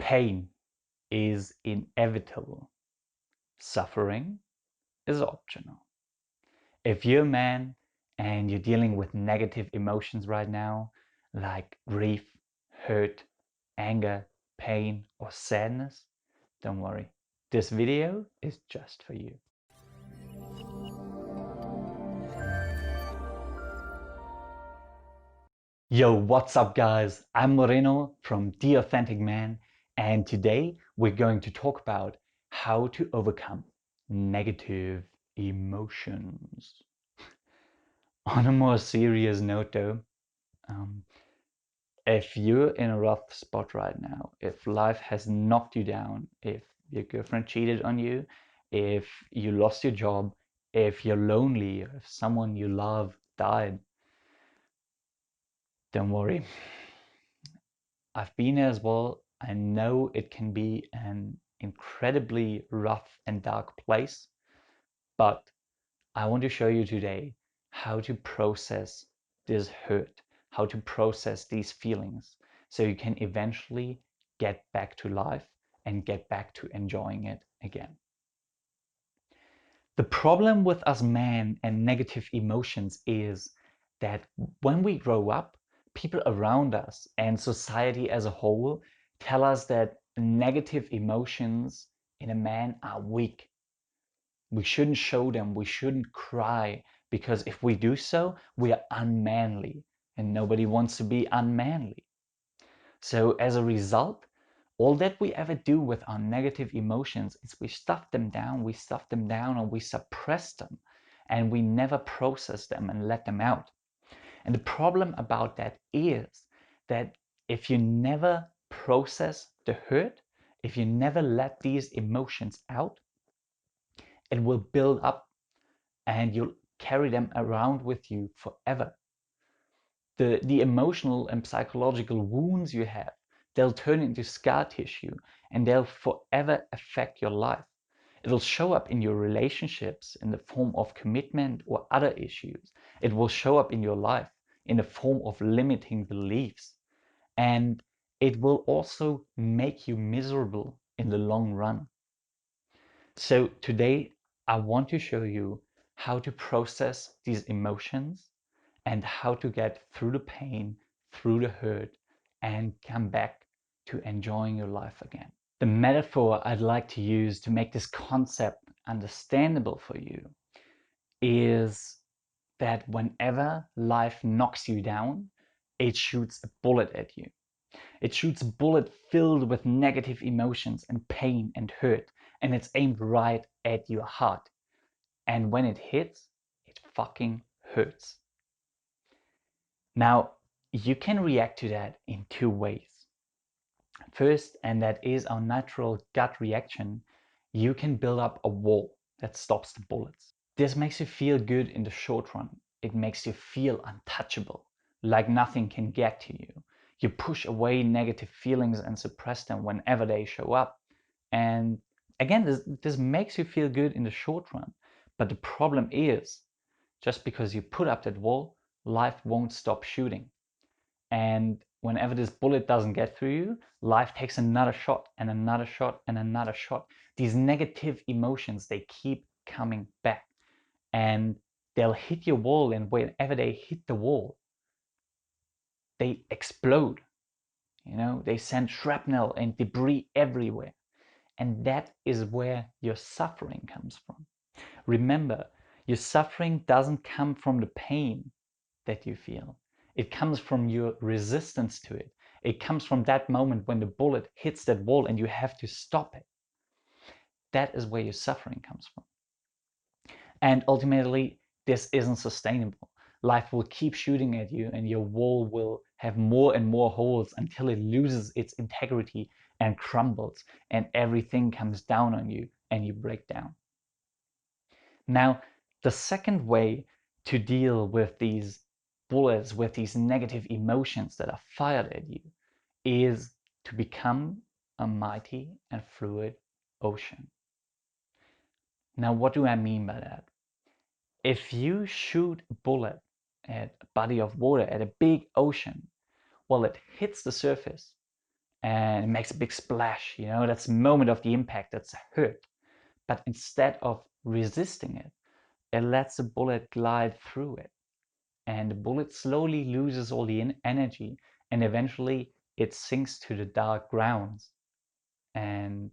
Pain is inevitable. Suffering is optional. If you're a man and you're dealing with negative emotions right now, like grief, hurt, anger, pain, or sadness, don't worry. This video is just for you. Yo, what's up guys? I'm Moreno from The Authentic Man, and today we're going to talk about how to overcome negative emotions. On a more serious note though, if you're in a rough spot right now, if life has knocked you down, if your girlfriend cheated on you, if you lost your job, if you're lonely, or if someone you love died, don't worry. I've been there as well. I know it can be an incredibly rough and dark place, but I want to show you today how to process this hurt, how to process these feelings, so you can eventually get back to life and get back to enjoying it again. The problem with us men and negative emotions is that when we grow up, people around us and society as a whole tell us that negative emotions in a man are weak. We shouldn't show them, we shouldn't cry, because if we do so, we are unmanly, and nobody wants to be unmanly. So as a result, all that we ever do with our negative emotions is we stuff them down, and we suppress them, and we never process them and let them out. And the problem about that is that if you never process the hurt, if you never let these emotions out, it will build up and you'll carry them around with you forever. The emotional and psychological wounds you have, they'll turn into scar tissue and they'll forever affect your life. It'll show up in your relationships in the form of commitment or other issues. It will show up in your life in the form of limiting beliefs. And it will also make you miserable in the long run. So today I want to show you how to process these emotions and how to get through the pain, through the hurt, and come back to enjoying your life again. The metaphor I'd like to use to make this concept understandable for you is that whenever life knocks you down, it shoots a bullet at you. It shoots a bullet filled with negative emotions and pain and hurt, and it's aimed right at your heart. And when it hits, it fucking hurts. Now, you can react to that in two ways. First, and that is our natural gut reaction, you can build up a wall that stops the bullets. This makes you feel good in the short run. It makes you feel untouchable, like nothing can get to you. You push away negative feelings and suppress them whenever they show up. And again, this makes you feel good in the short run. But the problem is, just because you put up that wall, life won't stop shooting. And whenever this bullet doesn't get through you, life takes another shot and another shot and another shot. These negative emotions, they keep coming back and they'll hit your wall, and whenever they hit the wall, they explode. You know, they send shrapnel and debris everywhere. And that is where your suffering comes from. Remember, your suffering doesn't come from the pain that you feel. It comes from your resistance to it. It comes from that moment when the bullet hits that wall and you have to stop it. That is where your suffering comes from. And ultimately, this isn't sustainable. Life will keep shooting at you and your wall will have more and more holes until it loses its integrity and crumbles and everything comes down on you and you break down. Now, the second way to deal with these bullets, with these negative emotions that are fired at you, is to become a mighty and fluid ocean. Now, what do I mean by that? If you shoot a bullet at a body of water, at a big ocean, well, it hits the surface and it makes a big splash. That's the moment of the impact. That's a hurt. But instead of resisting it, it lets the bullet glide through it. And the bullet slowly loses all the energy, and eventually it sinks to the dark grounds. And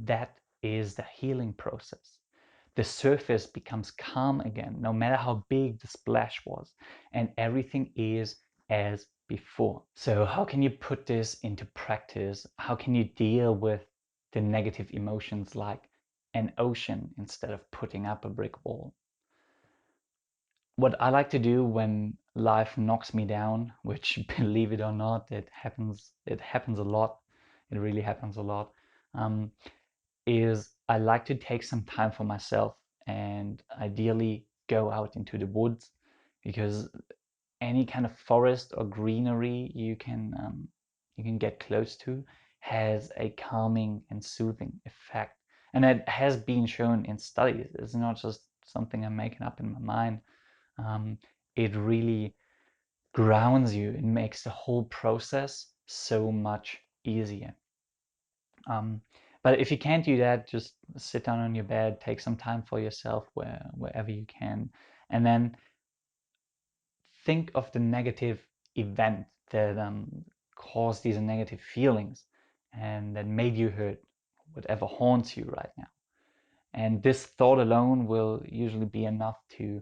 that is the healing process. The surface becomes calm again, no matter how big the splash was, and everything is as before. So how can you put this into practice? How can you deal with the negative emotions like an ocean instead of putting up a brick wall? What I like to do when life knocks me down, which believe it or not, it happens a lot. It really happens a lot. Um, is I like to take some time for myself and ideally go out into the woods, because any kind of forest or greenery you can get close to has a calming and soothing effect. And it has been shown in studies. It's not just something I'm making up in my mind. Um, it really grounds you and makes the whole process so much easier. Um, but if you can't do that, just sit down on your bed, take some time for yourself wherever you can, and then think of the negative event that caused these negative feelings and that made you hurt, whatever haunts you right now. And this thought alone will usually be enough to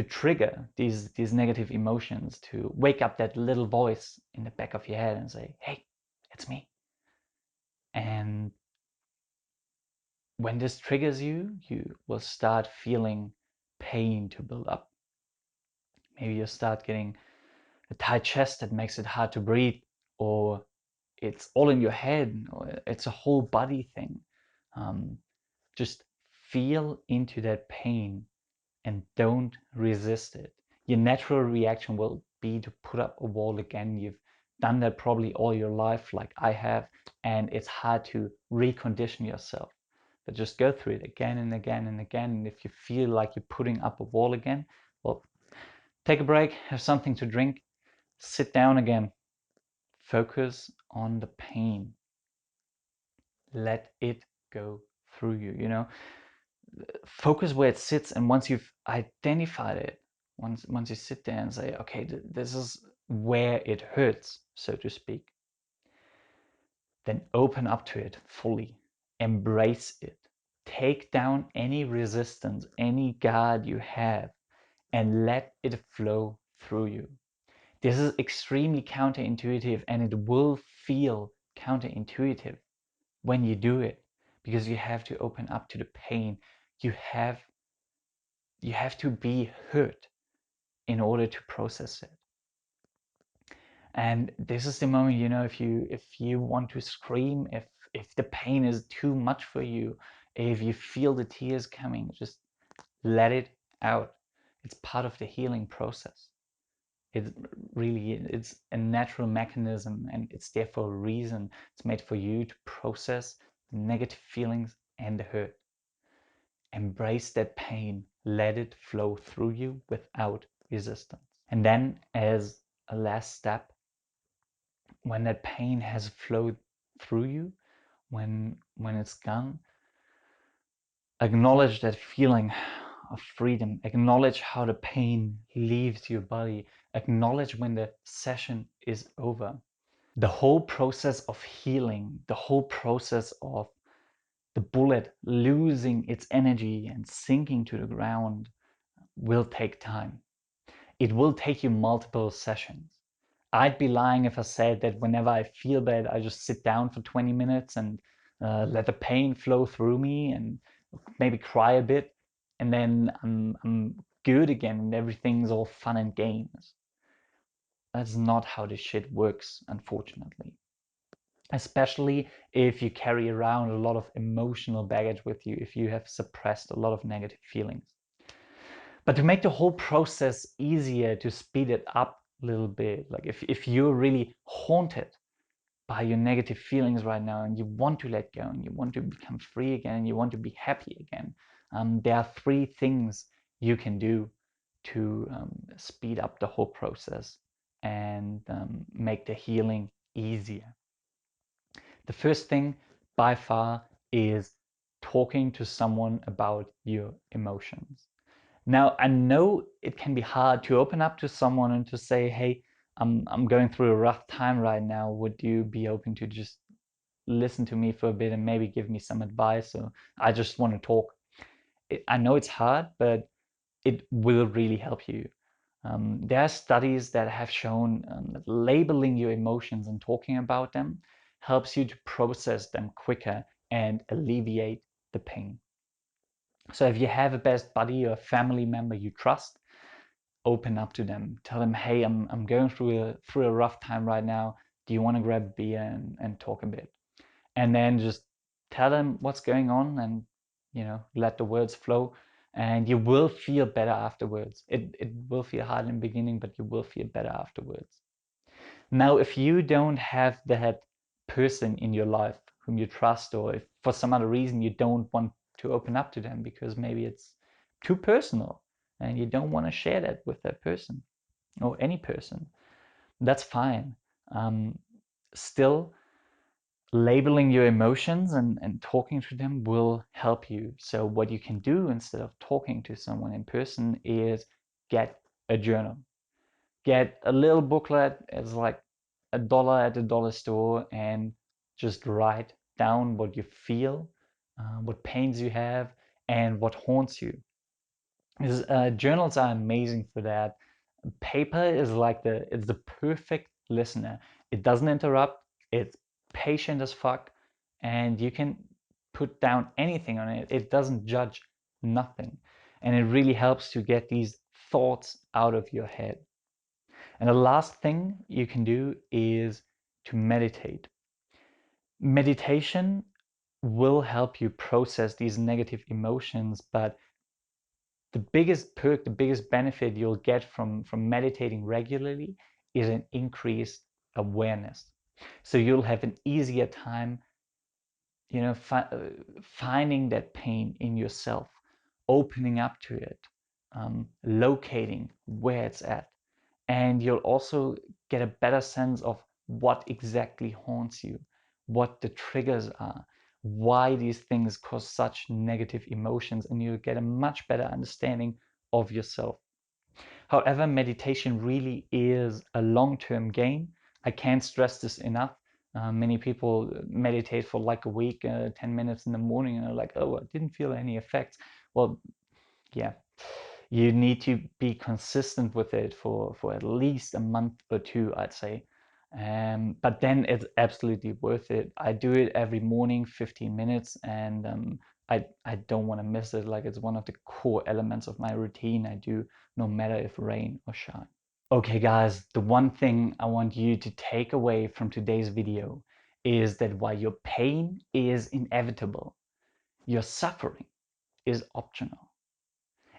trigger these negative emotions, to wake up that little voice in the back of your head and say, "Hey, it's me." And when this triggers you, you will start feeling pain to build up. Maybe you'll start getting a tight chest that makes it hard to breathe, or it's all in your head, or it's a whole body thing. Um, just feel into that pain and don't resist it. Your natural reaction will be to put up a wall again. You've done that probably all your life, like I have, and it's hard to recondition yourself. But just go through it again and again and again. And if you feel like you're putting up a wall again, well, take a break, have something to drink, sit down again, focus on the pain, let it go through you. Focus where it sits, and once you've identified it, once you sit there and say, okay, this is where it hurts, so to speak, then open up to it fully, embrace it, take down any resistance, any guard you have, and let it flow through you. This is extremely counterintuitive, and it will feel counterintuitive when you do it, because you have to open up to the pain. You have to be hurt in order to process it. And this is the moment, if you want to scream, if the pain is too much for you, if you feel the tears coming, just let it out. It's part of the healing process. It really, it's a natural mechanism, and it's there for a reason. It's made for you to process the negative feelings and the hurt. Embrace that pain, let it flow through you without resistance. And then, as a last step, when that pain has flowed through you, when it's gone, acknowledge that feeling of freedom. Acknowledge how the pain leaves your body. Acknowledge when the session is over. The whole process of healing, the whole process of the bullet losing its energy and sinking to the ground will take time. It will take you multiple sessions. I'd be lying if I said that whenever I feel bad, I just sit down for 20 minutes and let the pain flow through me and maybe cry a bit, and then I'm good again and everything's all fun and games. That's not how this shit works, unfortunately. Especially if you carry around a lot of emotional baggage with you, if you have suppressed a lot of negative feelings. But to make the whole process easier, to speed it up a little bit, like if you're really haunted by your negative feelings right now and you want to let go and you want to become free again and you want to be happy again, there are 3 things you can do to speed up the whole process and make the healing easier. The first thing by far is talking to someone about your emotions. Now, I know it can be hard to open up to someone and to say, hey, I'm going through a rough time right now. Would you be open to just listen to me for a bit and maybe give me some advice? Or I just want to talk. I know it's hard, but it will really help you. There are studies that have shown that labeling your emotions and talking about them helps you to process them quicker and alleviate the pain. So if you have a best buddy or a family member you trust, open up to them. Tell them, hey, I'm going through a rough time right now. Do you want to grab a beer and talk a bit? And then just tell them what's going on and let the words flow, and you will feel better afterwards. It will feel hard in the beginning, but you will feel better afterwards. Now, if you don't have that person in your life whom you trust, or if for some other reason you don't want to open up to them because maybe it's too personal and you don't want to share that with that person or any person, that's fine. Still, labeling your emotions and talking to them will help you. So what you can do instead of talking to someone in person is get a journal. Get a little booklet. It's like $1 at the dollar store, and just write down what you feel, what pains you have, and what haunts you. Because journals are amazing for that. Paper is like it's the perfect listener. It doesn't interrupt. It's patient as fuck, and you can put down anything on it. It doesn't judge nothing, and it really helps to get these thoughts out of your head. And the last thing you can do is to meditate. Meditation will help you process these negative emotions, but the biggest perk, the biggest benefit you'll get from meditating regularly is an increased awareness. So you'll have an easier time, finding that pain in yourself, opening up to it, locating where it's at. And you'll also get a better sense of what exactly haunts you, what the triggers are, why these things cause such negative emotions, and you get a much better understanding of yourself. However, meditation really is a long-term game. I can't stress this enough. Many people meditate for like a week, 10 minutes in the morning, and they're like, oh, I didn't feel any effects. Well, yeah, you need to be consistent with it for at least a month or two, I'd say. But then it's absolutely worth it. I do it every morning, 15 minutes, and I don't want to miss it. Like, it's one of the core elements of my routine. I do no matter if rain or shine. Okay, guys, the one thing I want you to take away from today's video is that while your pain is inevitable, your suffering is optional.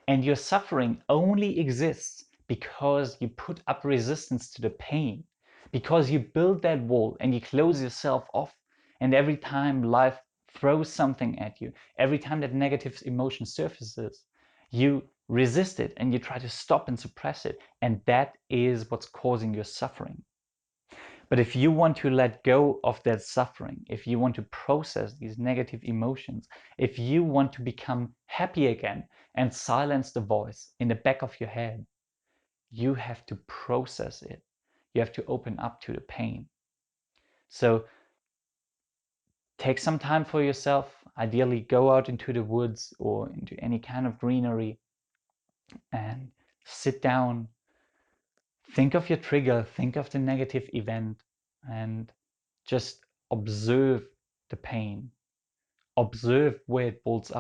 And your suffering only exists because you put up resistance to the pain, because you build that wall and you close yourself off. And every time life throws something at you, every time that negative emotion surfaces, you resist it and you try to stop and suppress it. And that is what's causing your suffering. But if you want to let go of that suffering, if you want to process these negative emotions, if you want to become happy again and silence the voice in the back of your head, you have to process it. You have to open up to the pain. So take some time for yourself. Ideally, go out into the woods or into any kind of greenery and sit down. Think of your trigger, think of the negative event, and just observe the pain. Observe where it builds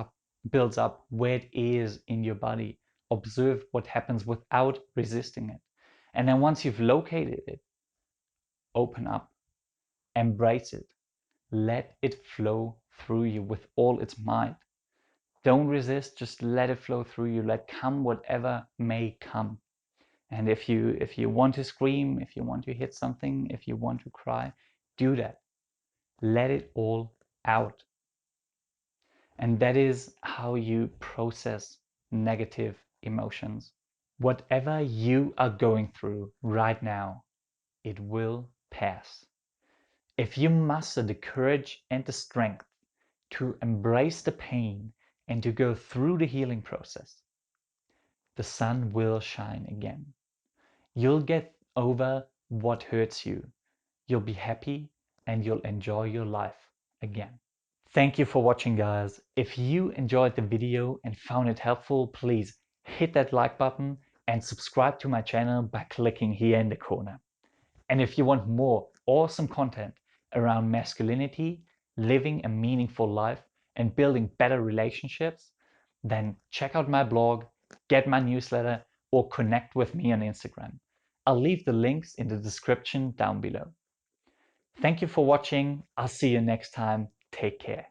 up, where it is in your body. Observe what happens without resisting it. And then once you've located it, open up, embrace it, let it flow through you with all its might. Don't resist, just let it flow through you. Let come whatever may come. And if you want to scream, if you want to hit something, if you want to cry, do that. Let it all out. And that is how you process negative emotions. Whatever you are going through right now, it will pass. If you muster the courage and the strength to embrace the pain and to go through the healing process, the sun will shine again. You'll get over what hurts you. You'll be happy and you'll enjoy your life again. Thank you for watching, guys. If you enjoyed the video and found it helpful, please hit that like button and subscribe to my channel by clicking here in the corner. And if you want more awesome content around masculinity, living a meaningful life, and building better relationships, then check out my blog, get my newsletter, or connect with me on Instagram. I'll leave the links in the description down below. Thank you for watching. I'll see you next time. Take care.